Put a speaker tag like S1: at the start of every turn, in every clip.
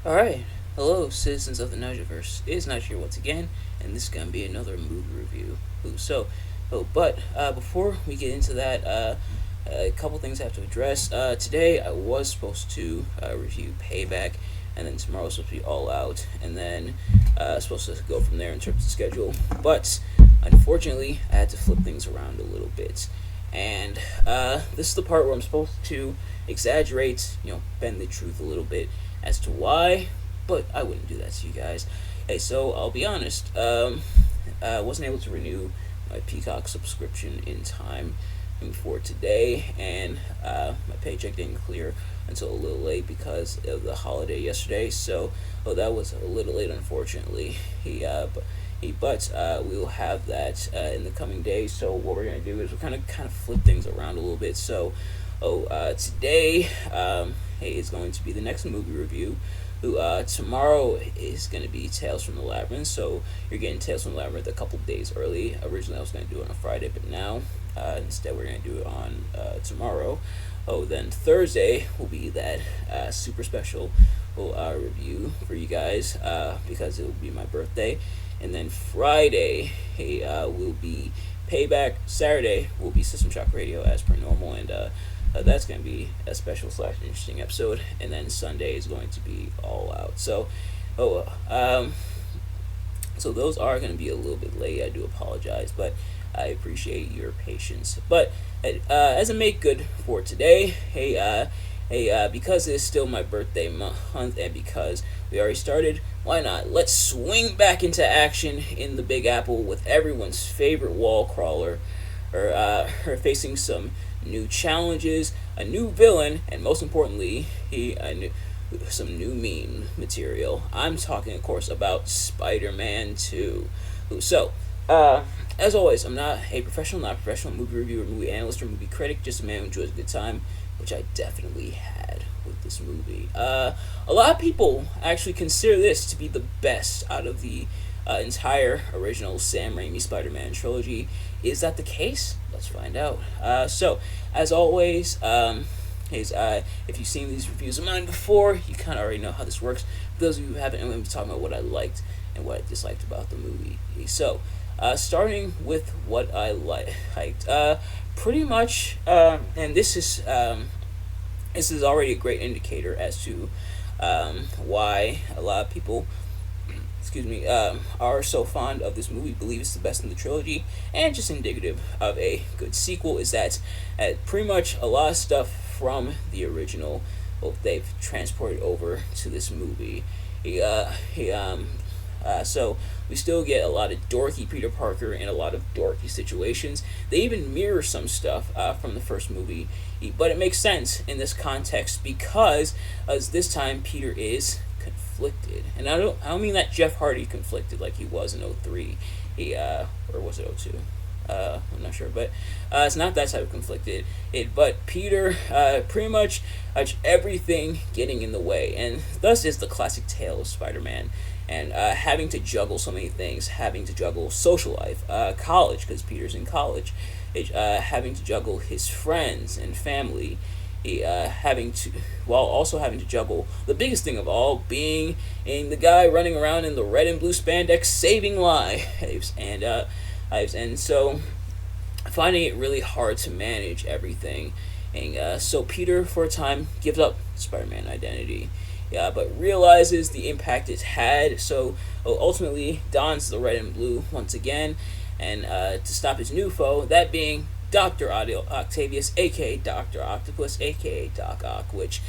S1: Alright, hello citizens of the Nigelverse. It is Nigel here once again, and this is going to be another movie review. Before we get into that, a couple things I have to address. Today I was supposed to review Payback, and then tomorrow was supposed to be All Out, and then supposed to go from there in terms of schedule. But unfortunately, I had to flip things around a little bit. And this is the part where I'm supposed to exaggerate, bend the truth a little bit as to why, but I wouldn't do that to you guys. Hey, so I'll be honest. I wasn't able to renew my Peacock subscription in time for today, and my paycheck didn't clear until a little late because of the holiday yesterday. So, that was a little late, unfortunately. But we will have that in the coming days. So what we're gonna do is we're kind of flip things around a little bit. So, today, is going to be the next movie review. Tomorrow is going to be Tales from the Labyrinth. So you're getting Tales from the Labyrinth a couple days early. Originally, I was going to do it on Friday, but now instead we're going to do it on tomorrow. Then Thursday will be that super special review for you guys because it will be my birthday. And then Friday will be Payback. Saturday will be System Shock Radio as per normal, and that's going to be a special / interesting episode. And then Sunday is going to be All Out. So, so those are going to be a little bit late. I do apologize, but I appreciate your patience. But as a make good for today, because it's still my birthday month, and because we already started, why not? Let's swing back into action in the Big Apple with everyone's favorite wall crawler, or facing some new challenges, a new villain, and most importantly, some new meme material. I'm talking, of course, about Spider-Man 2. So, as always, I'm not a professional movie reviewer, movie analyst, or movie critic, just a man who enjoys a good time, which I definitely had with this movie. A lot of people actually consider this to be the best out of the entire original Sam Raimi Spider-Man trilogy. Is that the case? Let's find out. So, as always, if you've seen these reviews of mine before, you kind of already know how this works. For those of you who haven't, I'm going to be talking about what I liked and what I disliked about the movie. So, starting with what I liked. Pretty much, and this is already a great indicator as to why a lot of people are so fond of this movie, believe it's the best in the trilogy, and just indicative of a good sequel, is that pretty much a lot of stuff from the original, they've transported over to this movie. So we still get a lot of dorky Peter Parker in a lot of dorky situations. They even mirror some stuff from the first movie, but it makes sense in this context because this time Peter is conflicted, and I don't mean that Jeff Hardy conflicted like he was in 03, or was it 02? I'm not sure, but it's not that type of conflicted. But Peter, pretty much everything getting in the way, and thus is the classic tale of Spider-Man, and having to juggle so many things, having to juggle social life, college, because Peter's in college, having to juggle his friends and family, while also having to juggle the biggest thing of all, being the guy running around in the red and blue spandex saving lives, and so finding it really hard to manage everything, and so Peter for a time gives up Spider-Man identity, but realizes the impact it's had, so ultimately dons the red and blue once again, and to stop his new foe, that being Dr. Octavius, aka Dr. Octopus, aka Doc Ock, which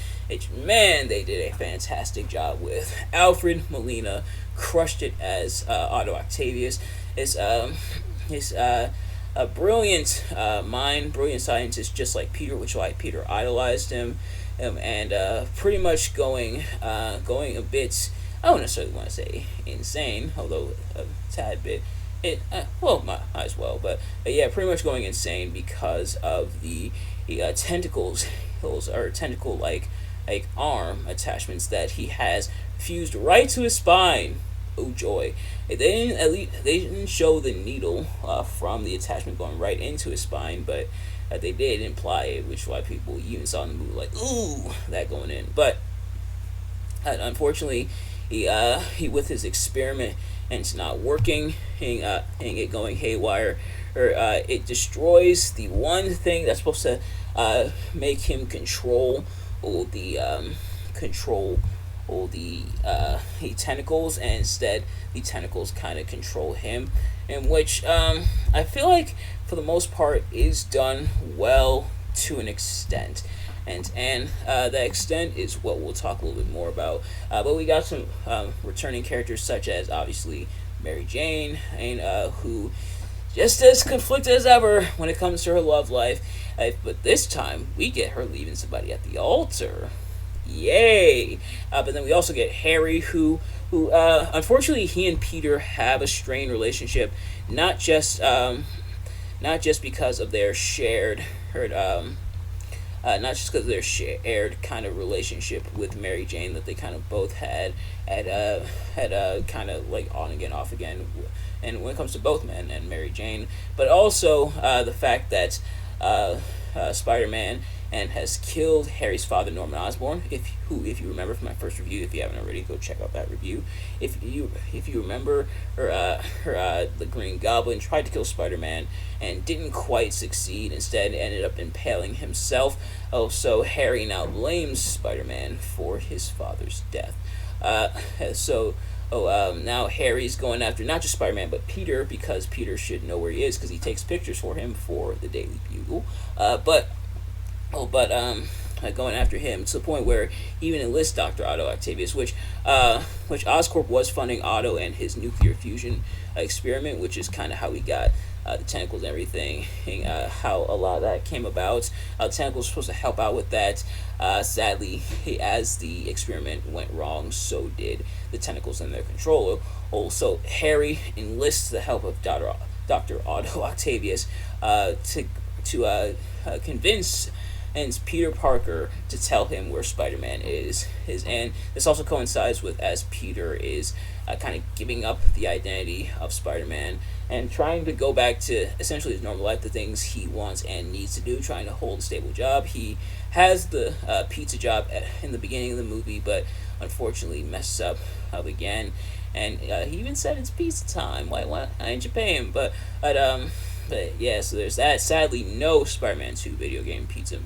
S1: man, they did a fantastic job with. Alfred Molina crushed it as Otto Octavius. His a brilliant mind, brilliant scientist, just like Peter, which is why Peter idolized him, and pretty much going a bit, I don't necessarily want to say insane, although a tad bit. Might as well, but yeah, pretty much going insane because of the tentacles, or tentacle like arm attachments that he has fused right to his spine. Oh joy! They didn't show the needle from the attachment going right into his spine, but they did imply it, which is why people even saw in the movie like, ooh, that going in. But Unfortunately, he with his experiment and it's not working, and it going haywire, or it destroys the one thing that's supposed to make him all the control all the tentacles, and instead the tentacles kind of control him, in which I feel like for the most part is done well to an extent. And that extent is what we'll talk a little bit more about. But we got some returning characters such as obviously Mary Jane, and who just as conflicted as ever when it comes to her love life. But this time we get her leaving somebody at the altar. Yay! But then we also get Harry, who unfortunately he and Peter have a strained relationship, not just because of their shared not just because of their shared kind of relationship with Mary Jane that they kind of both had kind of like on again, off again, and when it comes to both men and Mary Jane, but also the fact that Spider-Man and has killed Harry's father, Norman Osborn. If you remember from my first review, if you haven't already, go check out that review. If you remember, the Green Goblin tried to kill Spider-Man and didn't quite succeed. Instead, ended up impaling himself. Oh, so Harry now blames Spider-Man for his father's death. Now Harry's going after not just Spider-Man but Peter, because Peter should know where he is because he takes pictures for him for the Daily Bugle. Going after him to the point where he even enlists Dr. Otto Octavius, which Oscorp was funding Otto and his nuclear fusion experiment, which is kind of how we got the tentacles and everything, and how a lot of that came about. The tentacles were supposed to help out with that. Sadly, as the experiment went wrong, so did the tentacles and their control. So Harry enlists the help of Dr. Otto Octavius to convince and Peter Parker to tell him where Spider-Man is. And this also coincides with as Peter is kind of giving up the identity of Spider-Man and trying to go back to essentially his normal life, the things he wants and needs to do, trying to hold a stable job. He has the pizza job in the beginning of the movie, but unfortunately messes up again. And he even said it's pizza time. Why didn't you pay him? But yeah, so there's that. Sadly, no Spider-Man 2 video game pizza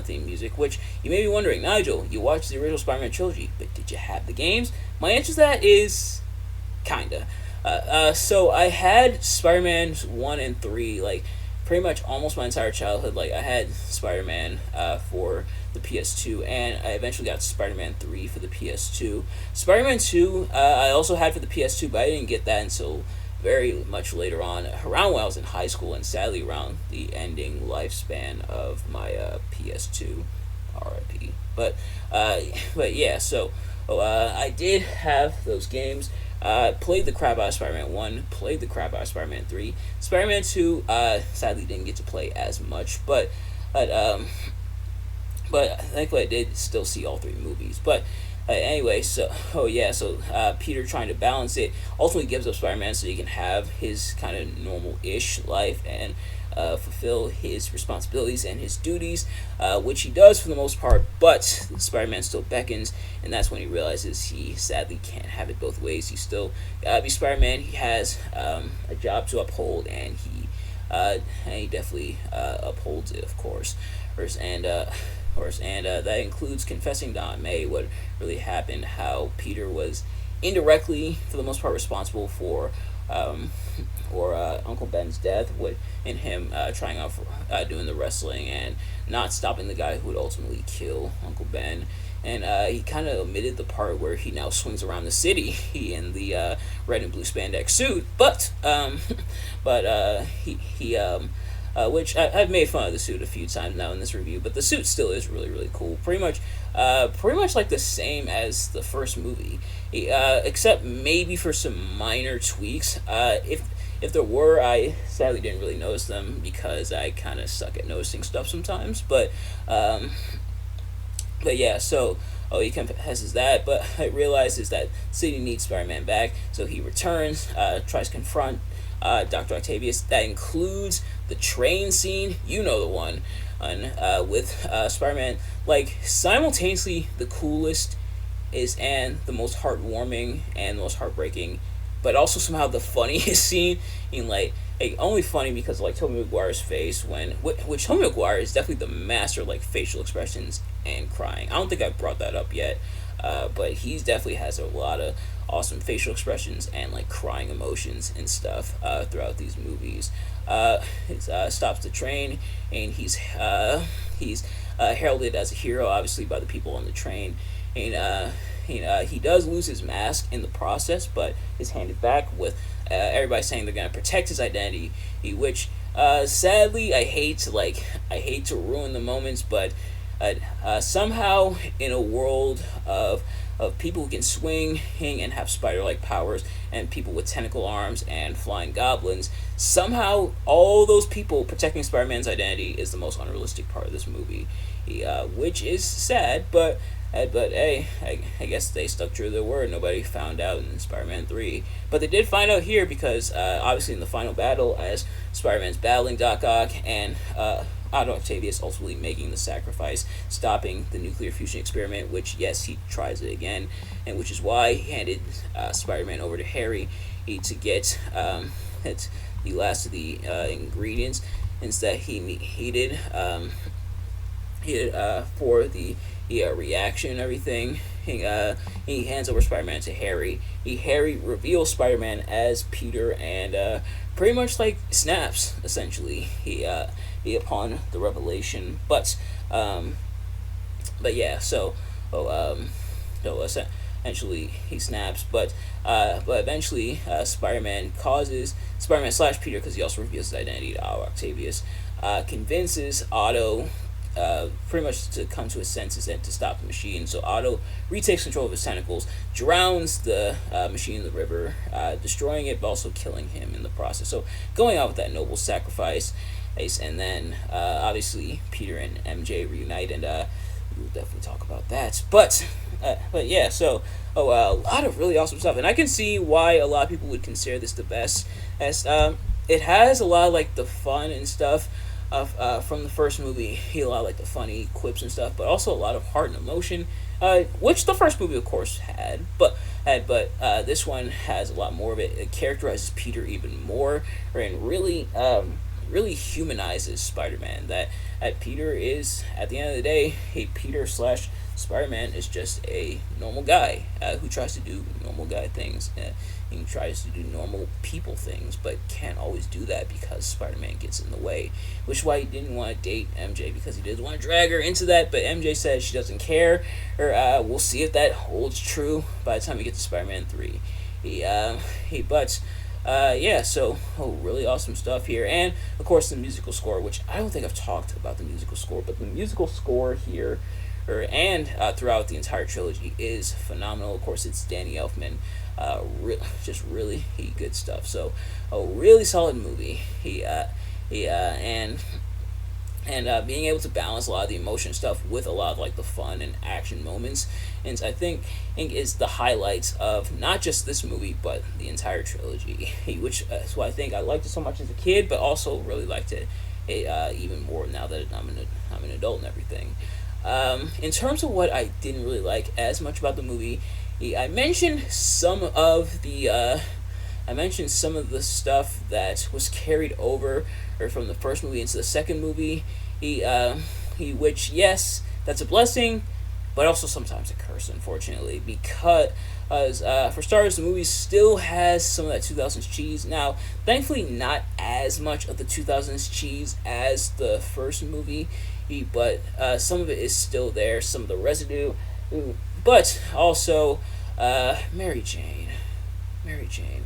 S1: theme music, which you may be wondering, Nigel, you watched the original Spider-Man trilogy, but did you have the games? My answer to that is kinda. So I had Spider-Man 1 and 3, like, pretty much almost my entire childhood. Like, I had Spider-Man for the PS2, and I eventually got Spider-Man 3 for the PS2. Spider-Man 2, I also had for the PS2, but I didn't get that until very much later on, around when I was in high school, and sadly around the ending lifespan of my PS2, RIP. But yeah, so I did have those games. Played the crap out of Spider-Man 1, played the crap out of Spider-Man 3. Spider-Man 2, sadly didn't get to play as much, but thankfully I did still see all three movies. But anyway, so Peter trying to balance it ultimately gives up Spider-Man so he can have his kind of normal-ish life and fulfill his responsibilities and his duties, which he does for the most part, but Spider-Man still beckons, and that's when he realizes he sadly can't have it both ways. He still gotta be Spider-Man. He has a job to uphold, and he definitely upholds it, of course. And that includes confessing to Aunt May what really happened, how Peter was indirectly, for the most part, responsible for Uncle Ben's death, and him trying out for doing the wrestling and not stopping the guy who would ultimately kill Uncle Ben. And he kind of omitted the part where he now swings around the city in the red and blue spandex suit, which I've made fun of the suit a few times now in this review, but the suit still is really, really cool. Pretty much like the same as the first movie, except maybe for some minor tweaks. If there were, I sadly didn't really notice them because I kind of suck at noticing stuff sometimes. But yeah, so he confesses that, but I realizes that the city needs Spider-Man back, so he returns, tries to confront Dr. Octavius. That includes the train scene, you know the one, and with Spider-Man, like, simultaneously the coolest is and the most heartwarming and most heartbreaking, but also somehow the funniest scene in like only funny because like Tobey Maguire's face when which Tobey Maguire is definitely the master of, like facial expressions and crying. I don't think I brought that up yet, but he's definitely has a lot of awesome facial expressions and like crying emotions and stuff throughout these movies. It stops the train and he's heralded as a hero, obviously by the people on the train, and he does lose his mask in the process, but is handed back with everybody saying they're gonna protect his identity, which sadly I hate to ruin the moments, but somehow in a world of people who can swing, hang, and have spider-like powers, and people with tentacle arms and flying goblins, somehow all those people protecting Spider-Man's identity is the most unrealistic part of this movie, which is sad, but hey, I guess they stuck true to their word. Nobody found out in Spider-Man 3. But they did find out here because, obviously, in the final battle, as Spider-Man's battling Doc Ock and Otto Octavius ultimately making the sacrifice, stopping the nuclear fusion experiment, which, yes, he tries it again, and which is why he handed Spider-Man over to Harry to get the last of the ingredients that he needed. For the reaction and everything. He hands over Spider-Man to Harry. Harry reveals Spider-Man as Peter and pretty much like snaps essentially. He upon the revelation, but yeah. Eventually he snaps, but eventually Spider-Man slash Peter, because he also reveals his identity to Octavius, convinces Otto pretty much to come to his senses and to stop the machine. So Otto retakes control of his tentacles, drowns the machine in the river, destroying it, but also killing him in the process. So going out with that noble sacrifice, and then obviously Peter and MJ reunite, and we'll definitely talk about that. But yeah, so a lot of really awesome stuff, and I can see why a lot of people would consider this the best, as it has a lot of like the fun and stuff from the first movie. He had a lot of like the funny quips and stuff, but also a lot of heart and emotion, which the first movie of course had, but this one has a lot more of it. It characterizes Peter even more, and really humanizes Spider-Man. That Peter is, at the end of the day, Peter slash Spider-Man is just a normal guy who tries to do normal guy things. He tries to do normal people things, but can't always do that because Spider-Man gets in the way. Which is why he didn't want to date MJ, because he didn't want to drag her into that. But MJ says she doesn't care, or we'll see if that holds true by the time we get to Spider-Man 3. Yeah, so really awesome stuff here, and of course the musical score, which I don't think I've talked about the musical score, but the musical score here, and throughout the entire trilogy, is phenomenal. Of course, it's Danny Elfman, just really good stuff. So a really solid movie. And being able to balance a lot of the emotion stuff with a lot of like the fun and action moments, and I think is the highlights of not just this movie but the entire trilogy, which is why I think I liked it so much as a kid, but also really liked it even more now that I'm an adult and everything. In terms of what I didn't really like as much about the movie, I mentioned some of the stuff that was carried over or from the first movie into the second movie. Which, yes, that's a blessing, but also sometimes a curse, unfortunately, because for starters, the movie still has some of that 2000s cheese. Now, thankfully, not as much of the 2000s cheese as the first movie, but some of it is still there, some of the residue. But also, Mary Jane, what are you doing?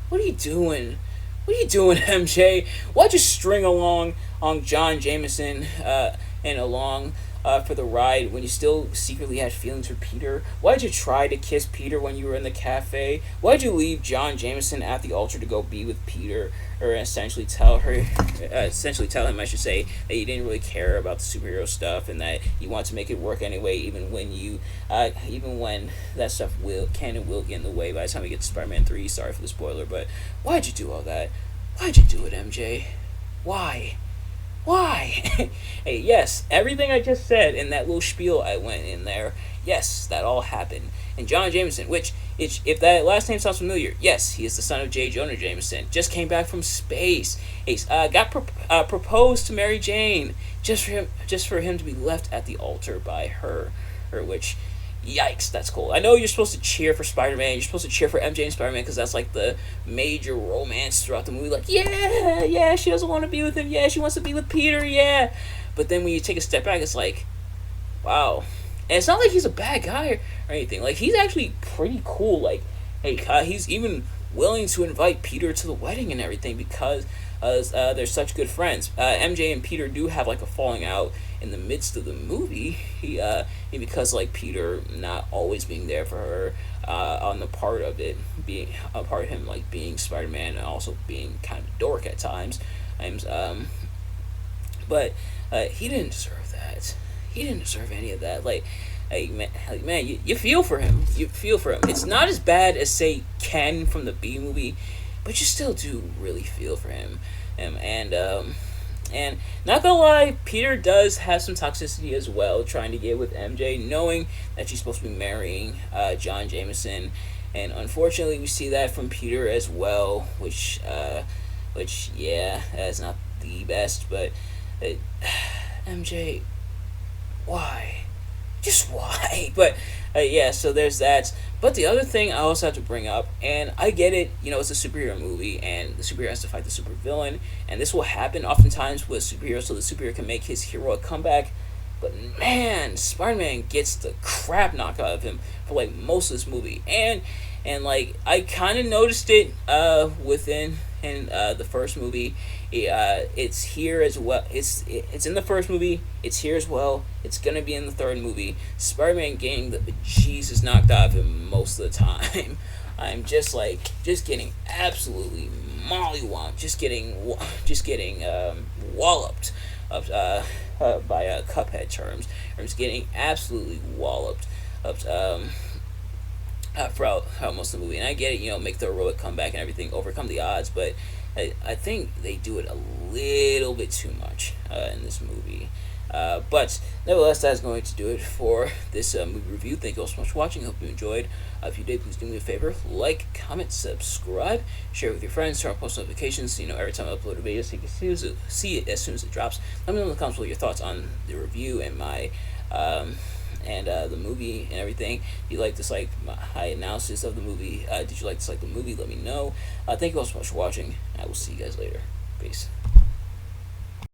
S1: What are you doing? What are you doing, MJ? Why'd you string along on John Jameson and along for the ride when you still secretly had feelings for Peter? Why'd you try to kiss Peter when you were in the cafe? Why'd you leave John Jameson at the altar to go be with Peter, or essentially tell him, I should say, that you didn't really care about the superhero stuff and that you want to make it work anyway, even when that stuff can and will get in the way by the time we get to Spider-Man 3. Sorry for the spoiler, but why'd you do all that? Why'd you do it, MJ? Why? Why? Hey, yes, everything I just said in that little spiel I went in there, yes, that all happened. And John Jameson, which, if that last name sounds familiar, yes, he is the son of J. Jonah Jameson. Just came back from space. He got proposed to Mary Jane just for him to be left at the altar by her, which, yikes, that's cool. I know you're supposed to cheer for Spider-Man. You're supposed to cheer for MJ and Spider-Man because that's like the major romance throughout the movie. Like, yeah, yeah, she doesn't want to be with him. Yeah, she wants to be with Peter. Yeah, but then when you take a step back, it's like, wow. And it's not like he's a bad guy or anything. Like, he's actually pretty cool. Like, hey, he's even willing to invite Peter to the wedding and everything because they're such good friends. MJ and Peter do have like a falling out in the midst of the movie. Because like Peter not always being there for her, on the part of it being a part of him like being Spider-Man and also being kind of dork at times. But he didn't deserve that. He didn't deserve any of that. Man, you feel for him. You feel for him. It's not as bad as say Ken from the B movie, but you still do really feel for him. And not gonna lie, Peter does have some toxicity as well, trying to get with MJ, knowing that she's supposed to be marrying John Jameson, and unfortunately we see that from Peter as well, which yeah, that's not the best, but uh, MJ, why? Just why? But yeah, so there's that. But the other thing I also have to bring up, and I get it, it's a superhero movie, and the superhero has to fight the supervillain, and this will happen oftentimes with superheroes, so the superhero can make his heroic comeback. But man, Spider-Man gets the crap knocked out of him for like most of this movie, and like I kind of noticed it within in the first movie. It's here as well. It's in the first movie. It's here as well. It's gonna be in the third movie. Spider-Man getting the bejesus knocked out of him most of the time. I'm just getting absolutely mollywomped. Just getting walloped up by Cuphead terms. I'm just getting absolutely walloped up throughout most of the movie. And I get it, make the heroic comeback and everything, overcome the odds, but I think they do it a little bit too much in this movie. But nevertheless, that's going to do it for this movie review. Thank you all so much for watching. Hope you enjoyed. If you did, please do me a favor: like, comment, subscribe, share it with your friends, turn on post notifications so you know every time I upload a video, so you can see it as soon as it drops. Let me know in the comments what your thoughts on the review and my the movie and everything. Do you like my analysis of the movie? Did you like the movie? Let me know. Thank you all so much for watching. I will see you guys later. Peace.